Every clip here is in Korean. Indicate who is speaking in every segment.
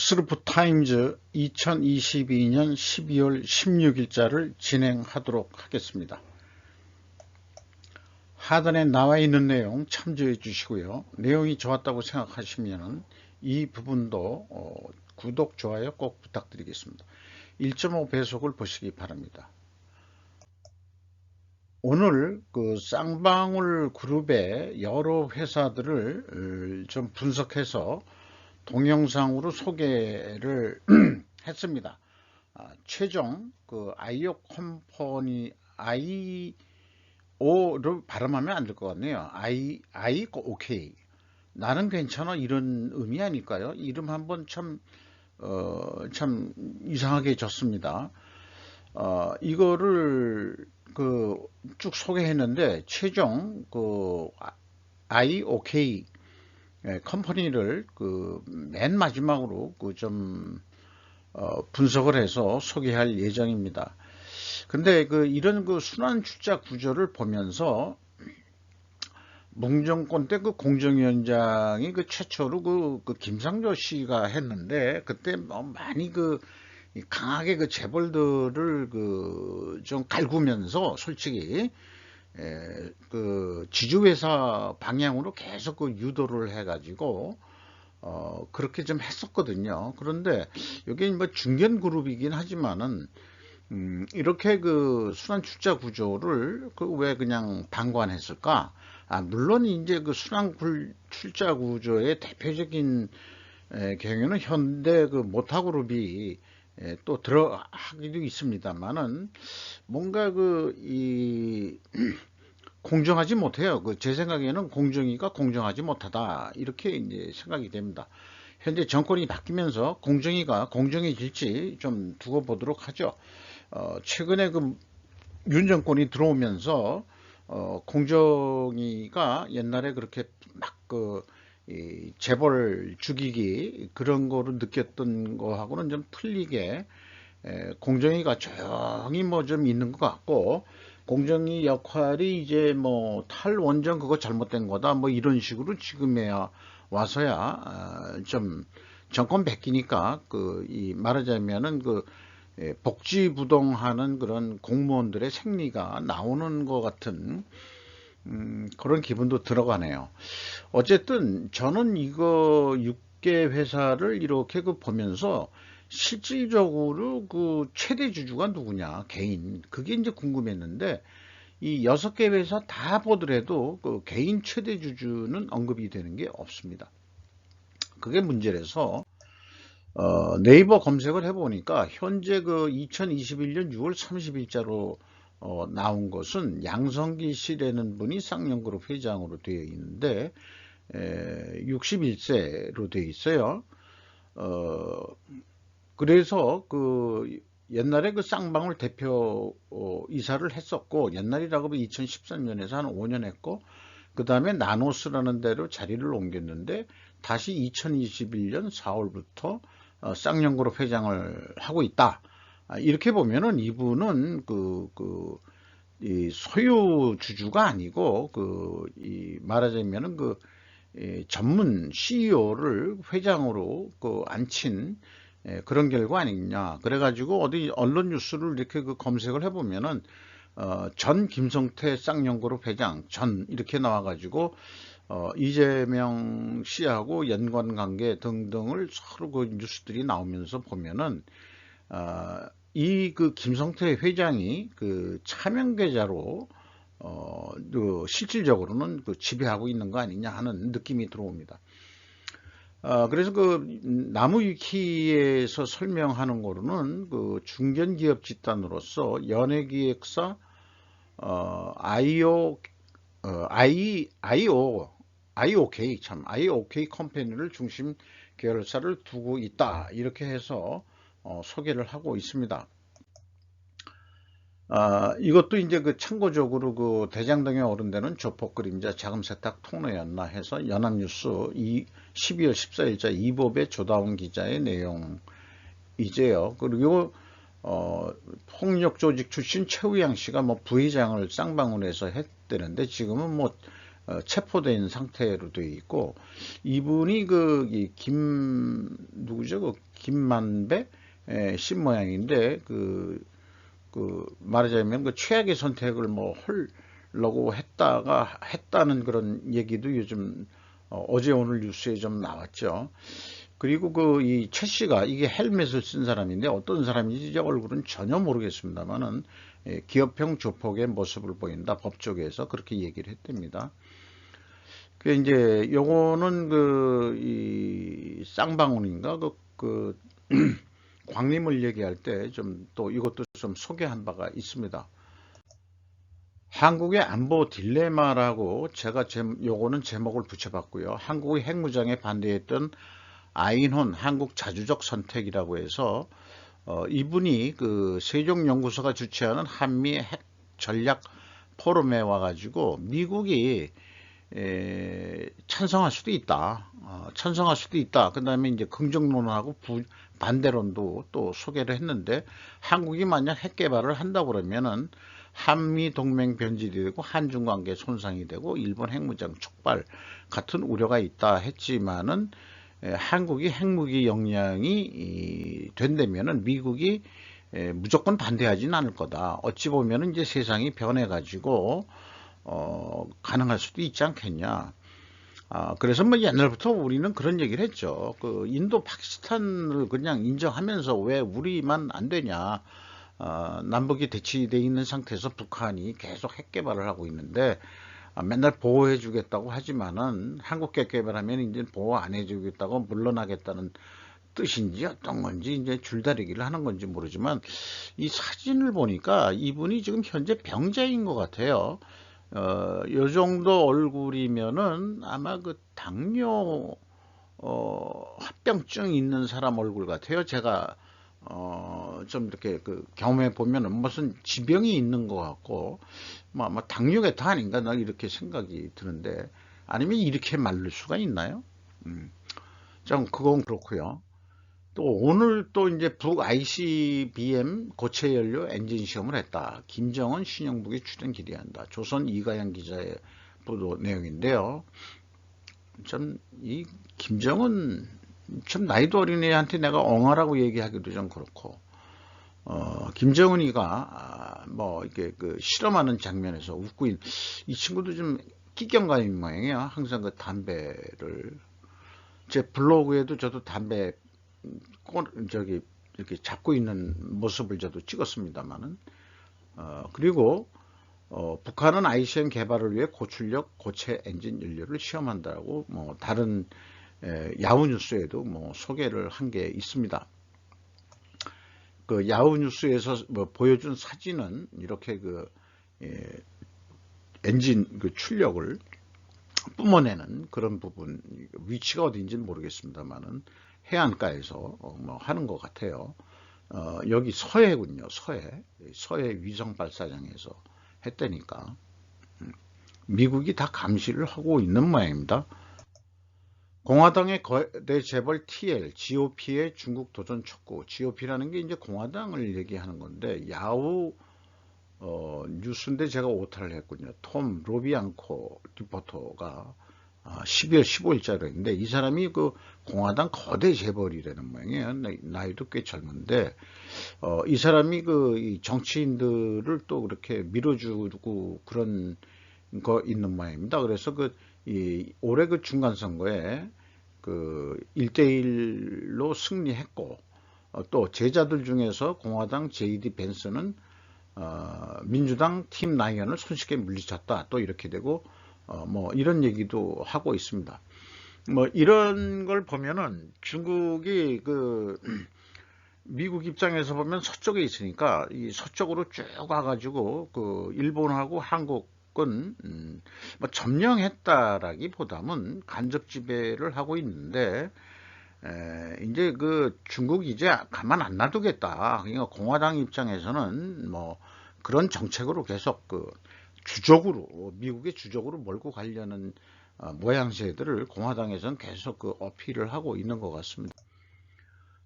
Speaker 1: 옥스루프 타임즈 2022년 12월 16일자를 진행하도록 하겠습니다. 하단에 나와 있는 내용 참조해 주시고요. 내용이 좋았다고 생각하시면 이 부분도 구독, 좋아요 꼭 부탁드리겠습니다. 1.5 배속을 보시기 바랍니다. 오늘 그 쌍방울 그룹의 여러 회사들을 좀 분석해서 동영상으로 소개를 했습니다. 최종 그 아이오 컴퍼니 아이오를 발음하면 안 될 것 같네요. 오케이. 나는 괜찮아 이런 의미 아닐까요? 이름 한번 참 이상하게 졌습니다. 이거를 쭉 소개했는데 최종 오케이 컴퍼니를 맨 마지막으로 분석을 해서 소개할 예정입니다. 근데 이런 순환 출자 구조를 보면서 몽정권 때 공정위원장이 최초로 김상조 씨가 했는데 그때 많이 강하게 재벌들을 좀 갈구면서 솔직히 지주회사 방향으로 계속 유도를 해가지고 그렇게 좀 했었거든요. 그런데 여기 뭐 중견그룹이긴 하지만은 이렇게 순환 출자 구조를 왜 그냥 방관했을까? 물론 이제 순환 출자 구조의 대표적인 경우는 현대 모타그룹이 또 들어하기도 있습니다만은 뭔가 공정하지 못해요. 제 생각에는 공정위가 공정하지 못하다 이렇게 이제 생각이 됩니다. 현재 정권이 바뀌면서 공정위가 공정해질지 좀 두고 보도록 하죠. 최근에 윤 정권이 들어오면서 공정위가 옛날에 그렇게 막 이 재벌 죽이기 그런 거로 느꼈던 거하고는 좀 틀리게 공정위가 조용히 좀 있는 것 같고, 공정위 역할이 이제 탈원전 그거 잘못된 거다 이런 식으로 지금에야 와서야 좀 정권 바뀌니까 말하자면은 복지부동하는 그런 공무원들의 생리가 나오는 것 같은 그런 기분도 들어가네요. 어쨌든 저는 이거 6개 회사를 이렇게 보면서 실질적으로 최대 주주가 누구냐, 개인, 그게 이제 궁금했는데 이 6개 회사 다 보더라도 개인 최대 주주는 언급이 되는 게 없습니다. 그게 문제라서 네이버 검색을 해보니까 현재 2021년 6월 30일자로 나온 것은 양성기 씨라는 분이 쌍용그룹 회장으로 되어 있는데 61세로 되어 있어요. 그래서 옛날에 쌍방울 대표 이사를 했었고, 옛날이라고 하면 2013년에서 한 5년 했고, 그 다음에 나노스라는 데로 자리를 옮겼는데 다시 2021년 4월부터 쌍용그룹 회장을 하고 있다. 이렇게 보면은 이분은 이 소유 주주가 아니고 말하자면은 전문 CEO를 회장으로 앉힌 그런 결과 아니냐. 그래가지고 어디 언론 뉴스를 이렇게 검색을 해보면은 전 김성태 쌍용그룹 회장 전 이렇게 나와가지고 이재명 씨하고 연관 관계 등등을 서로 뉴스들이 나오면서 보면은 이 김성태 회장이 차명 계좌로 실질적으로는 지배하고 있는 거 아니냐 하는 느낌이 들어옵니다. 그래서 나무위키에서 설명하는 거로는 중견기업 집단으로서 연예기획사 아이오케이 컴퍼니를 중심 계열사를 두고 있다 이렇게 해서 소개를 하고 있습니다. 이것도 이제 참고적으로 대장동에 오른 데는 조폭그림자 자금세탁 통로였나 해서 연합뉴스 12월 14일자 이법의 조다운 기자의 내용이제요. 그리고 폭력조직 출신 최우양 씨가 부회장을 쌍방울에서 했대는데 지금은 체포된 상태로 되어 있고, 이분이 누구죠? 김만배 씨 모양인데, 말하자면 최악의 선택을 하려고 했다는 그런 얘기도 요즘 어제 오늘 뉴스에 좀 나왔죠. 그리고 이 최 씨가 이게 헬멧을 쓴 사람인데 어떤 사람인지 얼굴은 전혀 모르겠습니다만은 기업형 조폭의 모습을 보인다. 법조계에서 그렇게 얘기를 했답니다. 이제 요거는 이 쌍방울인가 광림을 얘기할 때 좀 또 이것도 좀 소개한 바가 있습니다. 한국의 안보 딜레마라고 제가 요거는 제목을 붙여봤고요. 한국의 핵무장에 반대했던 아인혼 한국 자주적 선택이라고 해서 이분이 세종연구소가 주최하는 한미 핵 전략 포럼에 와가지고 미국이 찬성할 수도 있다. 찬성할 수도 있다. 그 다음에 이제 긍정론하고 반대론도 또 소개를 했는데, 한국이 만약 핵 개발을 한다고 그러면은 한미 동맹 변질이 되고 한중 관계 손상이 되고 일본 핵무장 촉발 같은 우려가 있다 했지만은, 한국이 핵무기 역량이 된다면은 미국이 무조건 반대하지는 않을 거다. 어찌 보면은 이제 세상이 변해가지고 가능할 수도 있지 않겠냐. 그래서 옛날부터 우리는 그런 얘기를 했죠. 인도 파키스탄을 그냥 인정하면서 왜 우리만 안 되냐. 남북이 대치되어 있는 상태에서 북한이 계속 핵 개발을 하고 있는데, 맨날 보호해 주겠다고 하지만은 한국 핵 개발하면 이제 보호 안 해 주겠다고 물러나겠다는 뜻인지 어떤 건지 이제 줄다리기를 하는 건지 모르지만, 이 사진을 보니까 이분이 지금 현재 병자인 것 같아요. 요 정도 얼굴이면은 아마 당뇨 합병증 있는 사람 얼굴 같아요. 제가 좀 이렇게 경험해 보면은 무슨 지병이 있는 것 같고, 아마 당뇨가 다 아닌가 나 이렇게 생각이 드는데, 아니면 이렇게 마를 수가 있나요? 좀 그건 그렇고요. 또 오늘 또 이제 북 ICBM 고체 연료 엔진 시험을 했다. 김정은 신영북이 출연 기대한다. 조선 이가영 기자의 보도 내용인데요. 이 김정은 참 나이도 어린 애한테 내가 엉아라고 얘기하기도 좀 그렇고, 김정은이가 이렇게 실험하는 장면에서 웃고 이 친구도 좀 끼경가인 모양이에요. 항상 담배를, 제 블로그에도 저도 담배 이렇게 잡고 있는 모습을 저도 찍었습니다만은, 그리고 북한은 ICBM 개발을 위해 고출력 고체 엔진 연료를 시험한다고 다른 야후 뉴스에도 소개를 한 게 있습니다. 야후 뉴스에서 보여준 사진은 이렇게 엔진 출력을 뿜어내는 그런 부분, 위치가 어디인지는 모르겠습니다만은 해안가에서 하는 것 같아요. 여기 서해군요. 서해 위성 발사장에서 했다니까 미국이 다 감시를 하고 있는 모양입니다. 공화당의 거대 재벌 TL, GOP의 중국 도전 촉구. GOP라는 게 이제 공화당을 얘기하는 건데, 야후 뉴스인데 제가 오타를 했군요. 톰 로비앙코 리포터가 12월 15일자로 했는데, 이 사람이 공화당 거대 재벌이라는 모양이에요. 나이도 꽤 젊은데, 이 사람이 이 정치인들을 또 그렇게 밀어주고 그런 거 있는 모양입니다. 그래서 올해 중간선거에 1대1로 승리했고, 또 제자들 중에서 공화당 JD 벤스는 민주당 팀 라이언을 손쉽게 물리쳤다. 또 이렇게 되고, 이런 얘기도 하고 있습니다. 이런 걸 보면은 중국이 미국 입장에서 보면 서쪽에 있으니까 이 서쪽으로 쭉 와가지고 일본하고 한국은 점령했다라기보다는 간접 지배를 하고 있는데, 이제 중국이 이제 가만 안 놔두겠다. 그러니까 공화당 입장에서는 그런 정책으로 계속 주적으로 미국의 주적으로 몰고 가려는 모양새들을 공화당에서는 계속 어필을 하고 있는 것 같습니다.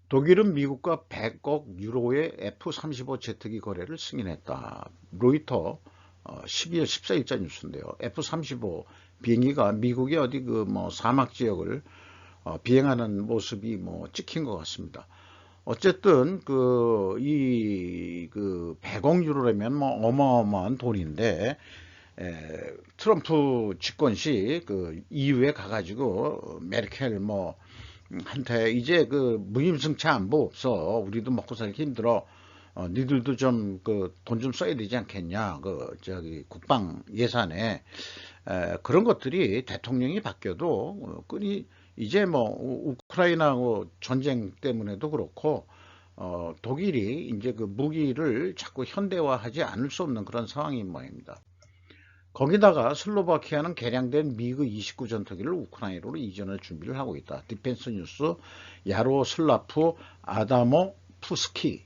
Speaker 1: 독일은 미국과 100억 유로의 F-35 제트기 거래를 승인했다. 로이터 12월 14일자 뉴스인데요. F-35 비행기가 미국의 어디 그 뭐 사막 지역을 비행하는 모습이 뭐 찍힌 것 같습니다. 어쨌든 그 100억 유로라면 뭐 어마어마한 돈인데, 트럼프 집권 시 그 EU에 가가지고 메르켈 뭐 한테 이제 그 무임승차 뭐 없어, 우리도 먹고 살기 힘들어, 니들도 좀 그 돈 좀 써야 되지 않겠냐, 그 저기 국방 예산에, 그런 것들이 대통령이 바뀌어도 끈이 이제 뭐 우크라이나 전쟁 때문에도 그렇고, 독일이 이제 그 무기를 자꾸 현대화하지 않을 수 없는 그런 상황인 모양입니다. 거기다가 슬로바키아는 개량된 미그 29 전투기를 우크라이나로 이전할 준비를 하고 있다. 디펜스 뉴스 야로슬라프 아다모프스키의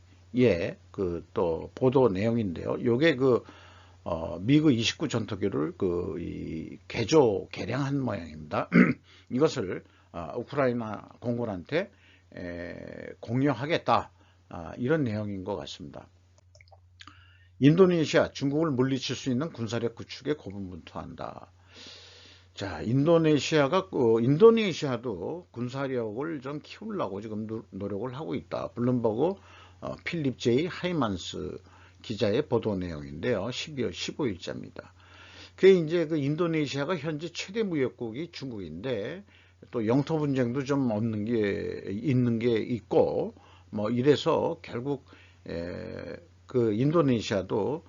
Speaker 1: 그 또 보도 내용인데요. 요게 그 미그 29 전투기를 개량한 모양입니다. 이것을 우크라이나 공군한테 공유하겠다, 이런 내용인 것 같습니다. 인도네시아, 중국을 물리칠 수 있는 군사력 구축에 고군분투한다. 자, 인도네시아도 군사력을 좀 키우려고 지금 노력을 하고 있다. 블룸버그 필립 제이 하이만스 기자의 보도 내용인데요. 12월 15일자입니다. 그게 이제 그 인도네시아가 현재 최대 무역국이 중국인데, 또 영토 분쟁도 좀 있는 게 있고, 뭐 이래서 결국 그 인도네시아도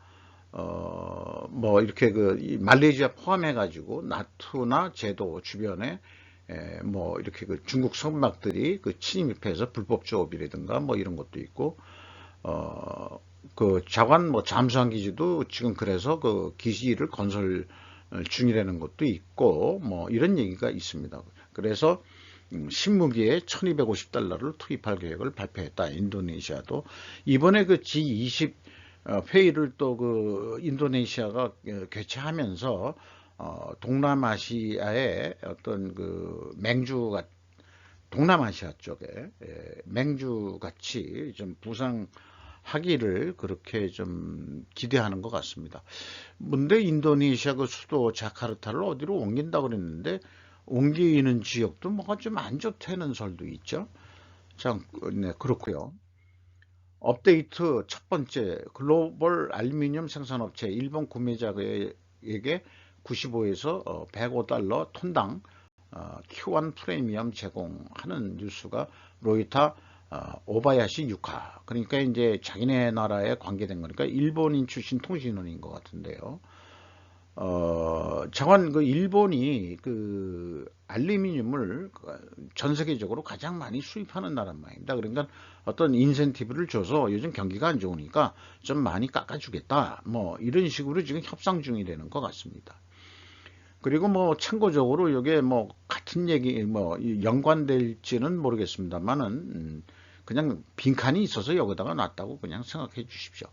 Speaker 1: 뭐 이렇게 그 말레이시아 포함해 가지고 나토나 제도 주변에 뭐 이렇게 그 중국 선박들이 그 침입해서 불법 조업이라든가 뭐 이런 것도 있고, 그 자관 뭐 잠수함 기지도 지금 그래서 그 기지를 건설 중이라는 것도 있고, 뭐 이런 얘기가 있습니다. 그래서 신무기에 $1250를 투입할 계획을 발표했다. 인도네시아도 이번에 그 G20 회의를 또 그 인도네시아가 개최하면서 동남아시아의 어떤 그 동남아시아 쪽에 맹주 같이 좀 부상하기를 그렇게 좀 기대하는 것 같습니다. 근데 인도네시아 그 수도 자카르타를 어디로 옮긴다고 그랬는데, 옮기는 지역도 뭐가 좀 안 좋다는 설도 있죠. 참, 네, 그렇고요. 업데이트 첫 번째, 글로벌 알루미늄 생산업체 일본 구매자에게 95에서 $105 톤당 Q1 프리미엄 제공하는 뉴스가 로이터 오바야시 유카, 그러니까 이제 자기네 나라에 관계된 거니까 일본인 출신 통신원인 것 같은데요. 정한 그 일본이 그 알루미늄을 전 세계적으로 가장 많이 수입하는 나란 말입니다. 그러니까 어떤 인센티브를 줘서 요즘 경기가 안 좋으니까 좀 많이 깎아주겠다, 뭐 이런 식으로 지금 협상 중이라는 것 같습니다. 그리고 뭐 참고적으로 이게 뭐 같은 얘기 뭐 연관될지는 모르겠습니다만은, 그냥 빈칸이 있어서 여기다가 놨다고 그냥 생각해 주십시오.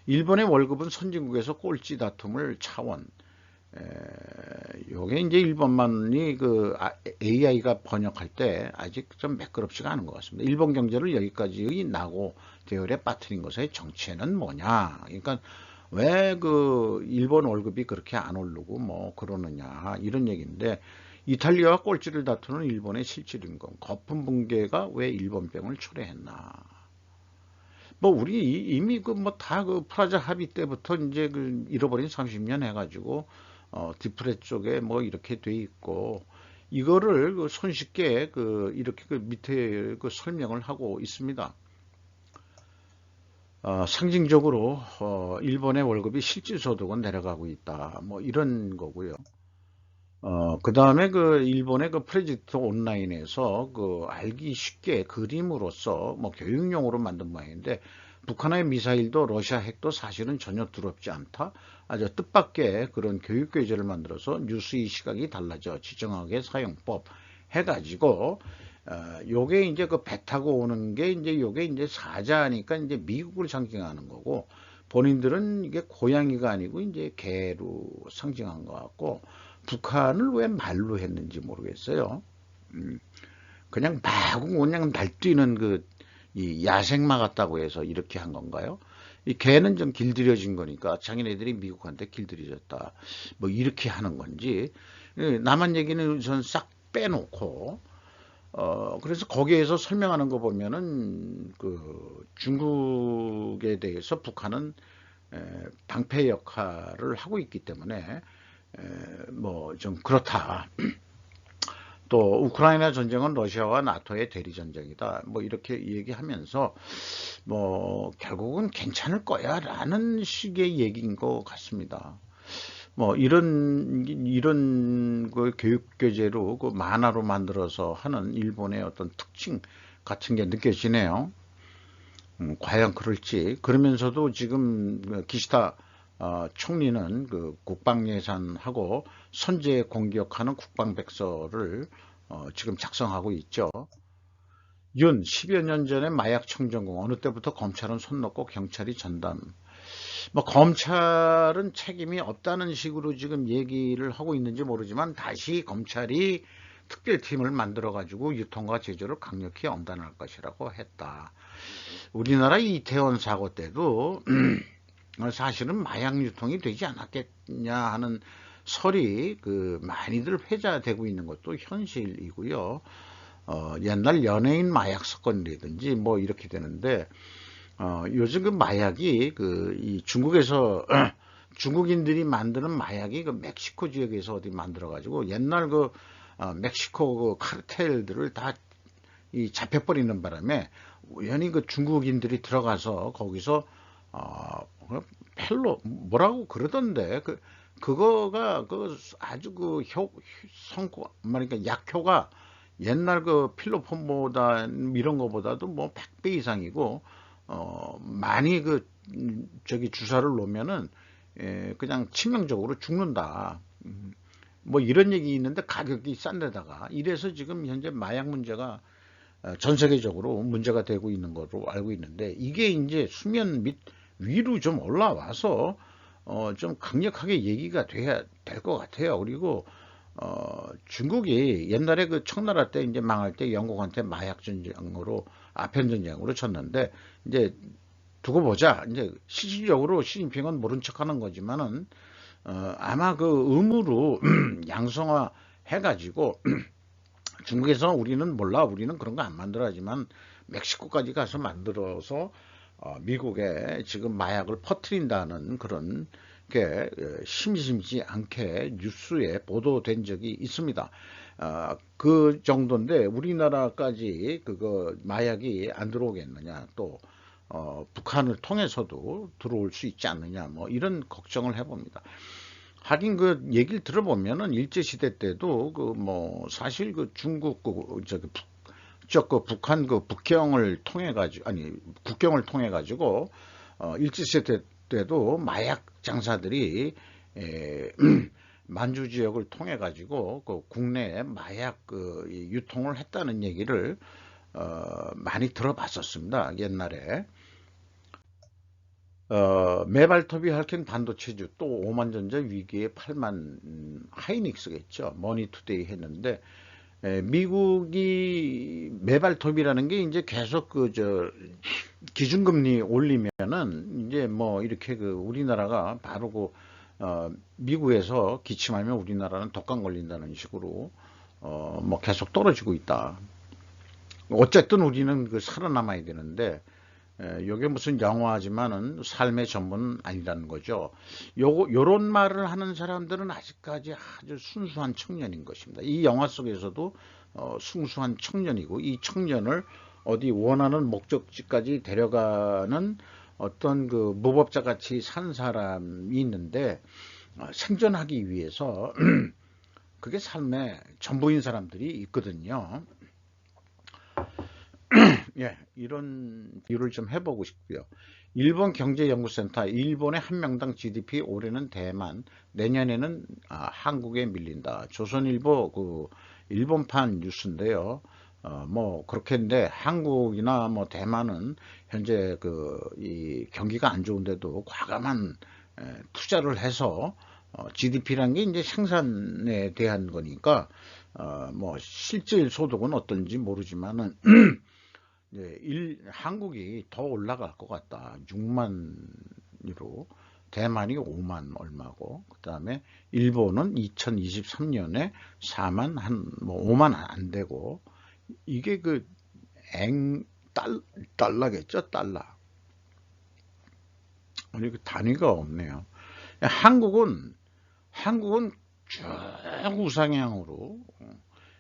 Speaker 1: 일본의 월급은 선진국에서 꼴찌 다툼을 차원. 요게 이제 일본만이 그 AI가 번역할 때 아직 좀 매끄럽지가 않은 것 같습니다. 일본 경제를 여기까지 나고 대열에 빠뜨린 것의 정체는 뭐냐. 그러니까 왜 그 일본 월급이 그렇게 안 오르고 뭐 그러느냐, 이런 얘기인데, 이탈리아와 꼴찌를 다투는 일본의 실질임금, 거품 붕괴가 왜 일본병을 초래했나. 뭐 우리 이미 그 뭐 다 그 프라자 합의 때부터 이제 그 잃어버린 30년 해가지고 디프레 쪽에 뭐 이렇게 돼 있고, 이거를 그 손쉽게 그 이렇게 그 밑에 그 설명을 하고 있습니다. 상징적으로 일본의 월급이 실질소득은 내려가고 있다, 뭐 이런 거고요. 그 다음에 그 일본의 그 프로젝트 온라인에서 그 알기 쉽게 그림으로써 뭐 교육용으로 만든 모양인데, 북한의 미사일도 러시아 핵도 사실은 전혀 두렵지 않다. 아주 뜻밖의 그런 교육 교재를 만들어서 뉴스의 시각이 달라져 지정학의 사용법 해가지고, 요게 이제 그 배 타고 오는 게 이제 요게 이제 사자니까 이제 미국을 상징하는 거고, 본인들은 이게 고양이가 아니고 이제 개로 상징한 것 같고, 북한을 왜 말로 했는지 모르겠어요. 그냥 마구 그냥 날뛰는 이 야생마 같다고 해서 이렇게 한 건가요? 이 개는 좀 길들여진 거니까 자기네들이 미국한테 길들여졌다, 뭐 이렇게 하는 건지, 남한 얘기는 우선 싹 빼놓고, 그래서 거기에서 설명하는 거 보면은 그 중국에 대해서 북한은 방패 역할을 하고 있기 때문에 뭐 좀 그렇다. 또 우크라이나 전쟁은 러시아와 나토의 대리 전쟁이다. 뭐 이렇게 얘기하면서 뭐 결국은 괜찮을 거야라는 식의 얘기인 것 같습니다. 뭐 이런 그 교육 교재로 그 만화로 만들어서 하는 일본의 어떤 특징 같은 게 느껴지네요. 과연 그럴지. 그러면서도 지금 기시다 총리는 그 국방 예산하고 선제 공격하는 국방백서를 지금 작성하고 있죠. 10여 년 전에 마약 청정공 어느 때부터 검찰은 손 놓고 경찰이 전담. 뭐 검찰은 책임이 없다는 식으로 지금 얘기를 하고 있는지 모르지만 다시 검찰이 특별팀을 만들어 가지고 유통과 제조를 강력히 엄단할 것이라고 했다. 우리나라 이태원 사고 때도 사실은 마약 유통이 되지 않았겠냐 하는 설이 그 많이들 회자되고 있는 것도 현실이고요. 옛날 연예인 마약 사건이라든지 뭐 이렇게 되는데 요즘 그 마약이 이 중국에서 중국인들이 만드는 마약이 그 멕시코 지역에서 어디 만들어 가지고 옛날 멕시코 그 카르텔들을 다 잡혀버리는 바람에 우연히 그 중국인들이 들어가서 거기서 펠로 뭐라고 그러던데 그거가 아주 성과 그러니까 약효가 옛날 그 필로폰보다 이런 거보다도 뭐 100배 이상이고 많이 저기 주사를 놓으면은 그냥 치명적으로 죽는다. 뭐 이런 얘기 있는데 가격이 싼 데다가 이래서 지금 현재 마약 문제가 전 세계적으로 문제가 되고 있는 것으로 알고 있는데 이게 이제 수면 밑 위로 좀 올라와서 좀 강력하게 얘기가 돼야 될 것 같아요. 그리고 중국이 옛날에 그 청나라 때 이제 망할 때 영국한테 마약 전쟁으로 아편 전쟁으로 쳤는데 이제 두고 보자. 이제 실질적으로 시진핑은 모른 척하는 거지만은 아마 그 의무로 양성화 해가지고 중국에서 우리는 몰라 우리는 그런 거 안 만들어 하지만 멕시코까지 가서 만들어서 미국에 지금 마약을 퍼뜨린다는 그런 게 심심치 않게 뉴스에 보도된 적이 있습니다. 그 정도인데 우리나라까지 그거 마약이 안 들어오겠느냐 또 북한을 통해서도 들어올 수 있지 않느냐 뭐 이런 걱정을 해봅니다. 하긴 그 얘기를 들어보면은 일제시대 때도 그 뭐 사실 그 중국 저기 그 북한 그 북경을 통해 가지고 아니 국경을 통해 가지고 일제시대 때도 마약 장사들이 만주 지역을 통해 가지고 그 국내에 마약 유통을 했다는 얘기를 많이 들어봤었습니다. 옛날에. 메발톱이 핥힌 반도체주 또 오만전자 위기에 8만 하이닉스겠죠. 머니투데이 했는데 미국이 메발톱이라는 게 이제 계속 기준금리 올리면은 이제 뭐 이렇게 우리나라가 바로 미국에서 기침하면 우리나라는 독감 걸린다는 식으로 뭐 계속 떨어지고 있다. 어쨌든 우리는 살아남아야 되는데 요게 무슨 영화지만은 삶의 전부는 아니라는 거죠. 요런 말을 하는 사람들은 아직까지 아주 순수한 청년인 것입니다. 이 영화 속에서도 순수한 청년이고 이 청년을 어디 원하는 목적지까지 데려가는 어떤 무법자 같이 산 사람이 있는데 생존하기 위해서 그게 삶의 전부인 사람들이 있거든요. 예, 이런 비유를 좀 해보고 싶고요. 일본 경제연구센터 일본의 한 명당 GDP 올해는 대만, 내년에는 한국에 밀린다. 조선일보 일본판 뉴스인데요. 뭐 그렇겠는데 한국이나 뭐 대만은 현재 이 경기가 안 좋은데도 과감한 투자를 해서 GDP란 게 이제 생산에 대한 거니까 뭐 실질 소득은 어떤지 모르지만은 한국이 더 올라갈 것 같다. 6만으로 대만이 5만 얼마고, 그 다음에 일본은 2023년에 4만 뭐 5만 안 되고, 이게 그 달러겠죠, 달러. 아니, 그 단위가 없네요. 한국은 쭉 우상향으로,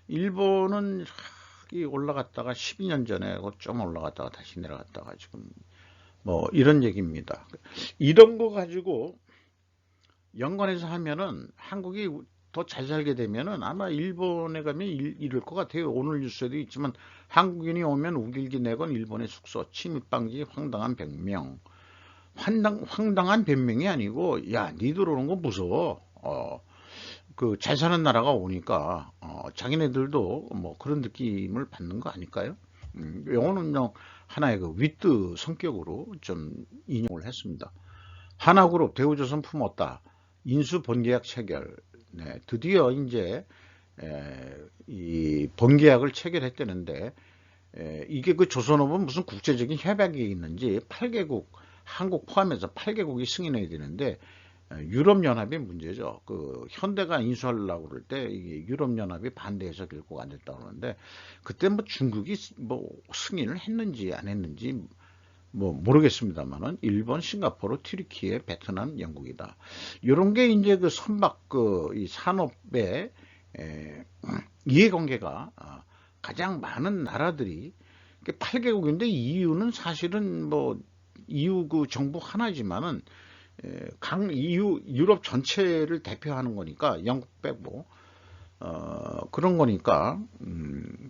Speaker 1: 일본은 올라갔다가 12년 전에 좀 올라갔다가 다시 내려갔다가 지금 뭐 이런 얘기입니다. 이런 거 가지고 연관해서 하면은 한국이 더 잘 살게 되면은 아마 일본에 가면 이럴 것 같아요. 오늘 뉴스에도 있지만 한국인이 오면 우길기 내건 일본의 숙소 침입방지 황당한 변명. 황당한 변명이 아니고, 야, 니들 오는 거 무서워. 그 잘 사는 나라가 오니까 자기네들도 뭐 그런 느낌을 받는 거 아닐까요? 영어는 하나의 그 위트 성격으로 좀 인용을 했습니다. 하나그룹 대우조선 품었다. 인수 본계약 체결. 네, 드디어 이제 이 본계약을 체결했다는데, 이게 그 조선업은 무슨 국제적인 협약이 있는지 8개국, 한국 포함해서 8개국이 승인해야 되는데, 유럽연합이 문제죠. 그 현대가 인수하려고 그럴 때 이게 유럽연합이 반대해서 결국 안 됐다고 그러는데, 그때 뭐 중국이 뭐 승인을 했는지 안 했는지 뭐 모르겠습니다만은 일본, 싱가포르, 튀르키예, 베트남, 영국이다. 이런 게 이제 그 선박 이 산업의 이해관계가 가장 많은 나라들이 8개국인데, 이유는 사실은 뭐 EU 그 정부 하나지만은 EU 유럽 전체를 대표하는 거니까 영국 빼고 그런 거니까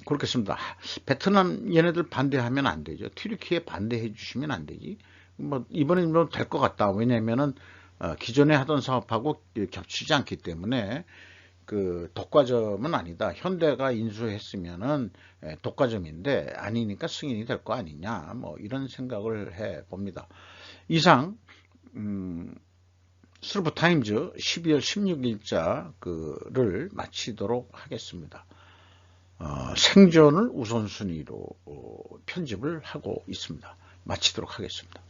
Speaker 1: 그렇겠습니다. 베트남 얘네들 반대하면 안 되죠. 튀르키예 반대해 주시면 안 되지. 뭐 이번엔 뭐 될 것 같다. 왜냐면은 기존에 하던 사업하고 겹치지 않기 때문에 그 독과점은 아니다. 현대가 인수했으면은 독과점인데 아니니까 승인이 될 거 아니냐. 뭐 이런 생각을 해 봅니다. 이상 스루프타임즈 12월 16일자 그를 마치도록 하겠습니다. 생존을 우선순위로 편집을 하고 있습니다. 마치도록 하겠습니다.